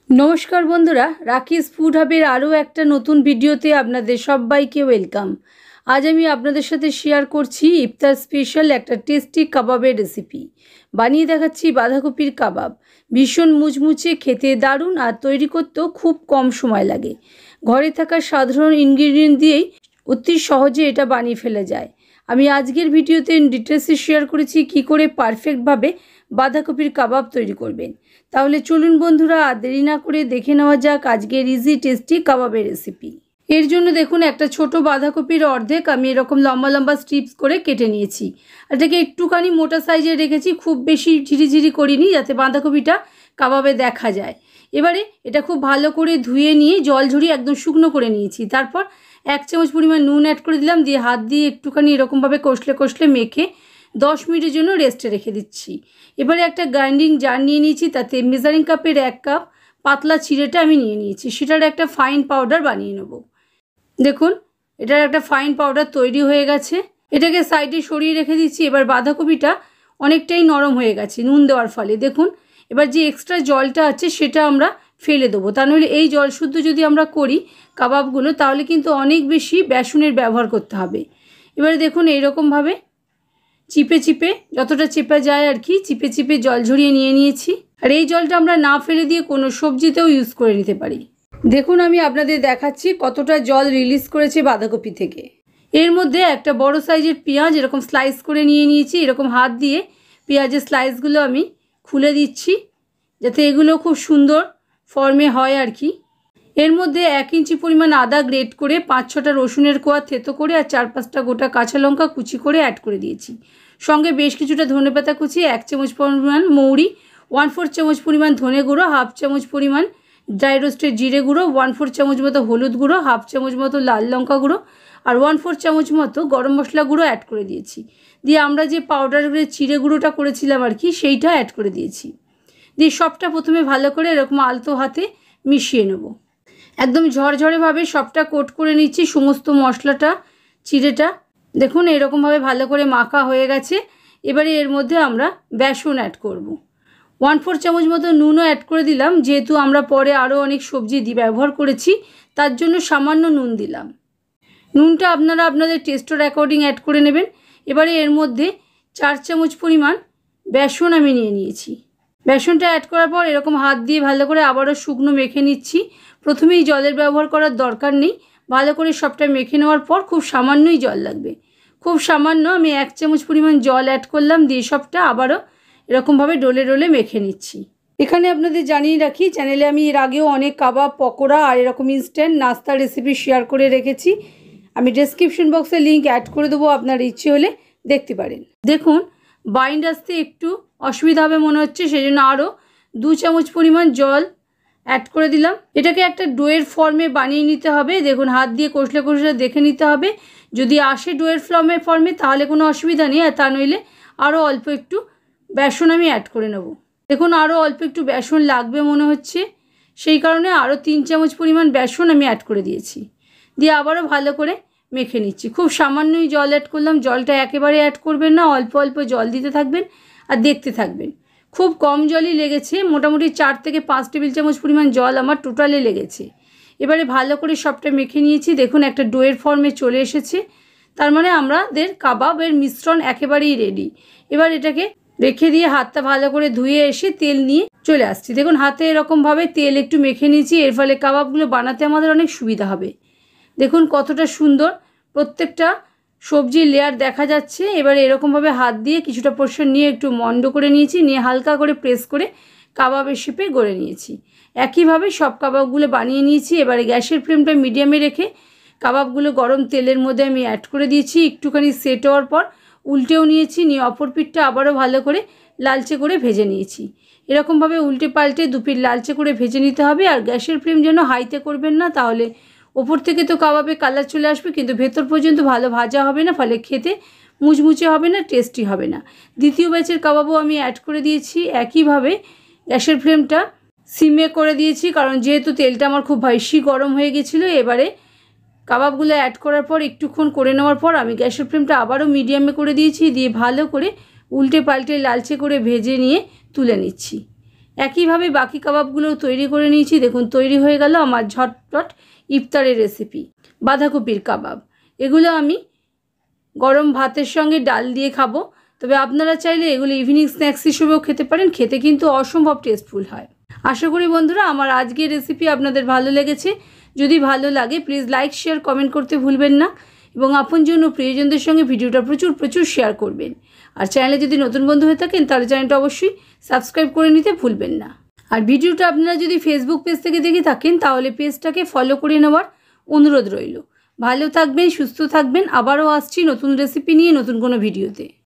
नमस्कार बंधुरा राखिस फूड हाबेर आरो एक नतून भिडियोते आपनादेर सबाइके वेलकाम। आज आमी आपनादेर साथे शेयर करछि इफ्तार स्पेशल एक टेस्टी कबाबेर रेसिपि। बानिये देखाच्छि बाँधाकपिर कबाब। भीषण मुचमुचे खेते दारुण और तैरी करतेও खूब कम समय लागे। घरे थाका साधारण इनग्रेडिएंट दिएई अति सहजे एटा बानिये फेला जाय। आमी आजकेर भिडियोते डिटेल्से शेयर करेछि कि करे पारफेक्ट भावे बाँधाकपिर कबाब तैरी करबेन। ताहले चलुन बंधुरा आर देरी ना करे देखे नेওয়া যাক आजकेर इजी टेस्टी कबाबेर रेसिपि। एर जोन्नो देखुन एक छोटो बाँधाकपिर अर्धेक आमी एरकम लम्बा लम्बा स्ट्रिप्स करे केटे निয়েছি। एटाके एकटुखानी मोटा साइजेर रेखेছি, खूब बेशी झिरिझिरि करिনি যাতে बाँधाकपिटा कबाबे देखा যায়। এবারে এটা খুব ভালো করে ধুয়ে নিয়ে জল ঝরিয়ে একদম শুকনো করে নিয়েছি। তারপর 1 চামচ পরিমাণ নুন অ্যাড করে দিলাম, দিয়ে হাত দিয়ে একটুখানি এরকম ভাবে কষলে কষলে মেখে 10 মিনিটের জন্য রেস্টে রেখে দিচ্ছি। এবারে একটা গ্রাইন্ডিং জার নিয়ে নিয়েছি, তাতে মেজারিং কাপের 1 কাপ পাতলা চিড়েটা আমি নিয়ে নিয়েছি, সেটার একটা ফাইন পাউডার বানিয়ে নেব। দেখুন এটার একটা ফাইন পাউডার তৈরি হয়ে গেছে। এটাকে সাইডে সরিয়ে রেখে দিচ্ছি। এবার বাঁধাকপিটা অনেকটাই নরম হয়ে গেছে নুন দেওয়ার ফলে। দেখুন এবার যে এক্সট্রা জলটা আছে সেটা আমরা ফেলে দেবো, তা নইলে এই জল শুদ্ধ যদি আমরা করি কাবাবগুলো তাহলে কিন্তু অনেক বেশি বেসনের ব্যবহার করতে হবে। এবারে দেখুন এইরকমভাবে চিপে চিপে যতটা চেপা যায় আর কি চিপে চিপে জল ঝরিয়ে নিয়ে নিয়েছি। আর এই জলটা আমরা না ফেলে দিয়ে কোনো সবজিতেও ইউজ করে নিতে পারি। দেখুন আমি আপনাদের দেখাচ্ছি কতটা জল রিলিজ করেছে বাঁধাকপি থেকে। এর মধ্যে একটা বড় সাইজের পেঁয়াজ এরকম স্লাইস করে নিয়ে নিয়েছি। এরকম হাত দিয়ে পেঁয়াজের স্লাইসগুলো আমি খুলে দিচ্ছি যাতে এগুলো খুব সুন্দর ফর্মে হয় আর কি। এর মধ্যে 1 ইঞ্চি পরিমাণ আদা গ্রেট করে 5-6টা রসুনের কোয়া থেতো করে আর 4-5টা গোটা কাঁচা লঙ্কা কুচি করে অ্যাড করে দিয়েছি। সঙ্গে বেশ কিছুটা ধনেপাতা কুচি, 1 চামচ পরিমাণ মৌরি, 1/4 চামচ পরিমাণ ধনে গুঁড়ো, 1/2 চামচ পরিমাণ ড্রাই রোস্টেড জিরে গুঁড়ো, 1/4 চামচ মতো হলুদ গুঁড়ো, 1/2 চামচ মতো লাল লঙ্কা গুঁড়ো আর 1/4 চামচ মতো গরম মশলা গুঁড়ো অ্যাড করে দিয়েছি। দিয়ে আমরা যে পাউডার করে চিড়ে গুঁড়োটা করেছিলাম আর কি সেইটা অ্যাড করে দিয়েছি। দিয়ে সবটা প্রথমে ভালো করে এরকম আলতো হাতে মিশিয়ে নেব। একদম ঝরঝরেভাবে সবটা কোট করে নিচ্ছি সমস্ত মশলাটা চিড়েটা। দেখুন এরকমভাবে ভালো করে মাখা হয়ে গেছে। এবারে এর মধ্যে আমরা বেসন অ্যাড করব। 1/4 চামচ মতো নুনও অ্যাড করে দিলাম, যেহেতু আমরা পরে আরও অনেক সবজি ব্যবহার করেছি তার জন্য সামান্য নুন দিলাম। নুনটা আপনারা আপনাদের টেস্টের অ্যাকর্ডিং অ্যাড করে নেবেন। এবারে এর মধ্যে 4 চামচ পরিমাণ বেসন আমি নিয়ে নিয়েছি। বেসনটা অ্যাড করার পর এরকম হাত দিয়ে ভালো করে আবারও শুকনো মেখে নিচ্ছি। প্রথমেই জলের ব্যবহার করার দরকার নেই, ভালো করে সবটা মেখে নেওয়ার পর খুব সামান্যই জল লাগবে, খুব সামান্য। আমি 1 চামচ পরিমাণ জল অ্যাড করলাম, দিয়ে সবটা আবারও এরকমভাবে ডলে ডলে মেখে নিচ্ছি। এখানে আপনাদের জানিয়ে রাখি চ্যানেলে আমি এর আগেও অনেক কাবাব পকোড়া আর এরকম ইনস্ট্যান্ট নাস্তার রেসিপি শেয়ার করে রেখেছি। আমি ডেসক্রিপশন বক্সে লিঙ্ক অ্যাড করে দেবো, আপনার ইচ্ছে হলে দেখতে পারেন। দেখুন বাইন্ড আসতে একটু অসুবিধা হবে মনে হচ্ছে, সেই জন্য আরও 2 চামচ পরিমাণ জল অ্যাড করে দিলাম। এটাকে একটা ডোয়ের ফর্মে বানিয়ে নিতে হবে। দেখুন হাত দিয়ে কষলে কষলে দেখে নিতে হবে, যদি আসে ডোয়ের ফর্মে তাহলে কোনো অসুবিধা নেই, আর তা নইলে আরও অল্প একটু বেসন আমি অ্যাড করে নেব। দেখুন আরও অল্প একটু বেসন লাগবে মনে হচ্ছে, সেই কারণে আরও 3 চামচ পরিমাণ বেসন আমি অ্যাড করে দিয়েছি। দিয়ে আবারও ভালো করে মেখে নিচ্ছি। খুব সামান্যই জল অ্যাড করলাম, জলটা একেবারে অ্যাড করবেন না, অল্প অল্প জল দিতে থাকবেন আর দেখতে থাকবেন। খুব কম জলই লেগেছে, মোটামুটি 4 থেকে 5 টেবিল চামচ পরিমাণ জল আমার টোটালে লেগেছে। এবারে ভালো করে সবটা মেখে নিয়েছি। দেখুন একটা ডোয়ের ফর্মে চলে এসেছে, তার মানে আমাদের কাবাবের মিশ্রণ একেবারেই রেডি। এবার এটাকে রেখে দিয়ে হাতটা ভালো করে ধুয়ে এসে তেল নিয়ে চলে আসছি। দেখুন হাতে এরকমভাবে তেল একটু মেখে নিয়েছি, এর ফলে কাবাবগুলো বানাতে আমাদের অনেক সুবিধা হবে। দেখুন কতটা সুন্দর প্রত্যেকটা সবজির লেয়ার দেখা যাচ্ছে। এবারে এরকমভাবে হাত দিয়ে কিছুটা পোর্শন নিয়ে একটু মন্ড করে নিয়েছি, নিয়ে হালকা করে প্রেস করে কাবাবের শেপে গড়ে নিয়েছি। একইভাবে সব কাবাবগুলো বানিয়ে নিয়েছি। এবারে গ্যাসের ফ্লেমটা মিডিয়ামে রেখে কাবাবগুলো গরম তেলের মধ্যে আমি অ্যাড করে দিয়েছি। একটুখানি সেট হওয়ার পর উল্টেও নিয়েছি, নিয়ে অপর পিঠটা আবারও ভালো করে লালচে করে ভেজে নিয়েছি। এরকমভাবে উল্টে পাল্টে 2 পিঠ লালচে করে ভেজে নিতে হবে। আর গ্যাসের ফ্লেম যেন হাইতে করবেন না, তাহলে ওপর থেকে তো কাবাবে কালার চলে আসবে কিন্তু ভেতর পর্যন্ত ভালো ভাজা হবে না, ফলে খেতে মুচমুচে হবে না, টেস্টি হবে না। দ্বিতীয় ব্যাচের কাবাবও আমি অ্যাড করে দিয়েছি। একইভাবে গ্যাসের ফ্লেমটা সিমে করে দিয়েছি, কারণ যেহেতু তেলটা আমার খুব বেশি গরম হয়ে গেছিলো। এবারে কাবাবগুলো অ্যাড করার পর একটুক্ষণ করে নেওয়ার পর আমি গ্যাসের ফ্লেমটা আবারও মিডিয়ামে করে দিয়েছি, দিয়ে ভালো করে উল্টে পাল্টে লালচে করে ভেজে নিয়ে তুলে নিচ্ছি। একইভাবে বাকি কাবাবগুলোও তৈরি করে নিয়েছি। দেখুন তৈরি হয়ে গেল আমার ঝটপট ইফতারের রেসিপি বাঁধাকপির কাবাব। এগুলো আমি গরম ভাতের সঙ্গে ডাল দিয়ে খাবো। তবে আপনারা চাইলে এগুলো ইভিনিং স্ন্যাক্স হিসেবেও খেতে পারেন, খেতে কিন্তু অসম্ভব টেস্টফুল হয়। আশা করি বন্ধুরা আমার আজকের রেসিপি আপনাদের ভালো লেগেছে। যদি ভালো লাগে প্লিজ লাইক শেয়ার কমেন্ট করতে ভুলবেন না এবং আপনজন ও প্রিয়জনদের সঙ্গে ভিডিওটা প্রচুর শেয়ার করবেন। আর চ্যানেলে যদি নতুন বন্ধু হয়ে থাকেন তাহলে চ্যানেলটা অবশ্যই সাবস্ক্রাইব করে নিতে ভুলবেন না। আর ভিডিওটা আপনারা যদি ফেসবুক পেজ থেকে দেখে থাকেন তাহলে পেজটাকে ফলো করে নেওয়ার অনুরোধ রইল। ভালো থাকবেন, সুস্থ থাকবেন। আবারও আসছি নতুন রেসিপি নিয়ে নতুন কোনো ভিডিওতে।